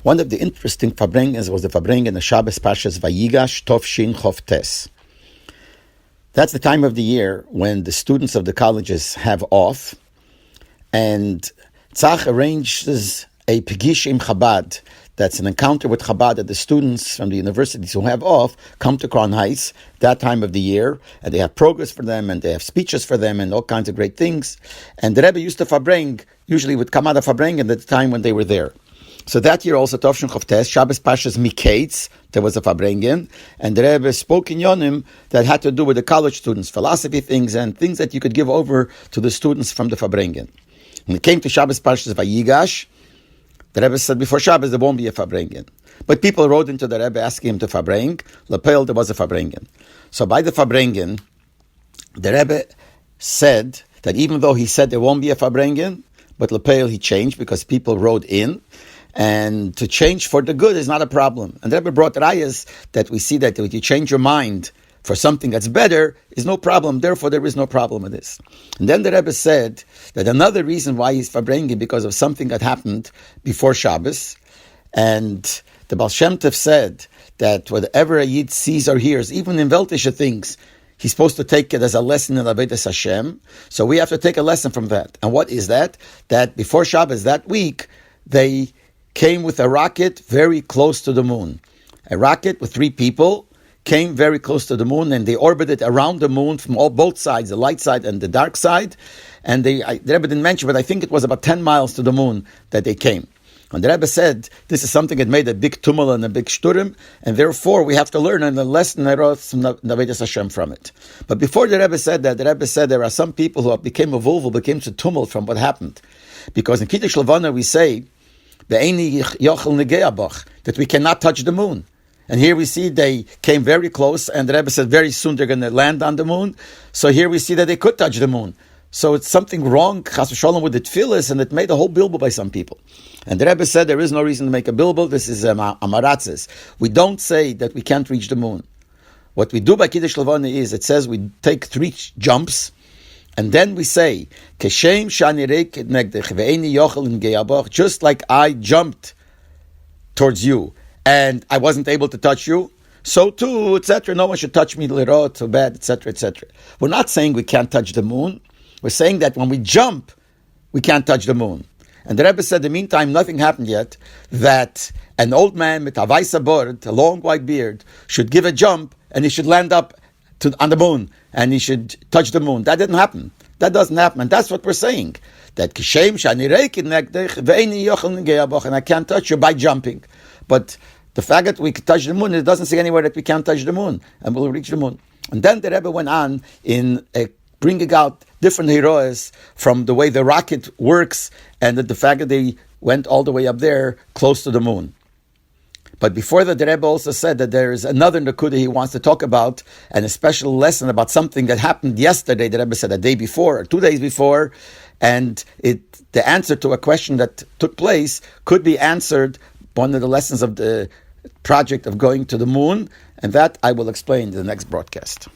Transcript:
One of the interesting Farbrengens was the Farbrengen, the Shabbos Pashas Vayigash Tov Shin Chof Tes. That's the time of the year when the students of the colleges have off, and Tzach arranges a Pegish im Chabad. That's an encounter with Chabad, that the students from the universities who have off come to Crown Heights that time of the year, and they have progress for them, and they have speeches for them, and all kinds of great things. And the Rebbe used to Farbreng, usually with Kamada Farbrengen, at the time when they were there. So that year also, Tov Shin Chof Tes, Shabbos Pashas Miketz, there was a Farbrengen, and the Rebbe spoke in Yonim that had to do with the college students, philosophy things, and things that you could give over to the students from the Farbrengen. When it came to Shabbos Pashas Vayigash, the Rebbe said before Shabbos there won't be a Farbrengen. But people wrote into the Rebbe asking him to Farbreng. Lepel, there was a Farbrengen. So by the Farbrengen, the Rebbe said that even though he said there won't be a Farbrengen, but Lepel he changed because people wrote in. And to change for the good is not a problem. And the Rebbe brought rayas that we see that if you change your mind for something that's better is no problem. Therefore, there is no problem with this. And then the Rebbe said that another reason why he's Farbrengen because of something that happened before Shabbos. And the Baal Shem Tov said that whatever a Yid sees or hears, even in Weltische things, he's supposed to take it as a lesson in Avodas Hashem. So we have to take a lesson from that. And what is that? That before Shabbos that week, they came with a rocket very close to the moon. A rocket with 3 people came very close to the moon, and they orbited around the moon from both sides, the light side and the dark side. And the Rebbe didn't mention, but I think it was about 10 miles to the moon that they came. And the Rebbe said, this is something that made a big tumult and a big shturim, and therefore we have to learn and the lesson from Avodas Hashem from it. But before the Rebbe said that, the Rebbe said there are some people who became a vulva, became to tumult from what happened. Because in Kiddush Levana we say, that we cannot touch the moon. And here we see they came very close, and the Rebbe said very soon they're going to land on the moon. So here we see that they could touch the moon. So it's something wrong, chas v'sholom, with the tefillas, and it made a whole bilbul by some people. And the Rebbe said there is no reason to make a bilbul. This is amaratzes. We don't say that we can't reach the moon. What we do by Kiddush Levana is, it says we take 3 jumps, and then we say, Keshem shani reik negdech ve'eni yochel in ge'abach, just like I jumped towards you, and I wasn't able to touch you, so too, etc. No one should touch me, lirot, so bad, etc., etc. We're not saying we can't touch the moon. We're saying that when we jump, we can't touch the moon. And the Rebbe said, in the meantime, nothing happened yet, that an old man with a vaisa bord, a long white beard, should give a jump, and he should land up on the moon, and he should touch the moon. That didn't happen. That doesn't happen. And that's what we're saying. That Kishem shani reikid nekdech ve'eni yochel ge'abach, and I can't touch you by jumping. But the fact that we can touch the moon, it doesn't say anywhere that we can't touch the moon, and we'll reach the moon. And then the Rebbe went on in bringing out different heroes from the way the rocket works, and the fact that they went all the way up there close to the moon. But before that, the Rebbe also said that there is another Nakuda he wants to talk about, and a special lesson about something that happened yesterday. The Rebbe said a day before, or 2 days before, and the answer to a question that took place could be answered, one of the lessons of the project of going to the moon, and that I will explain in the next broadcast.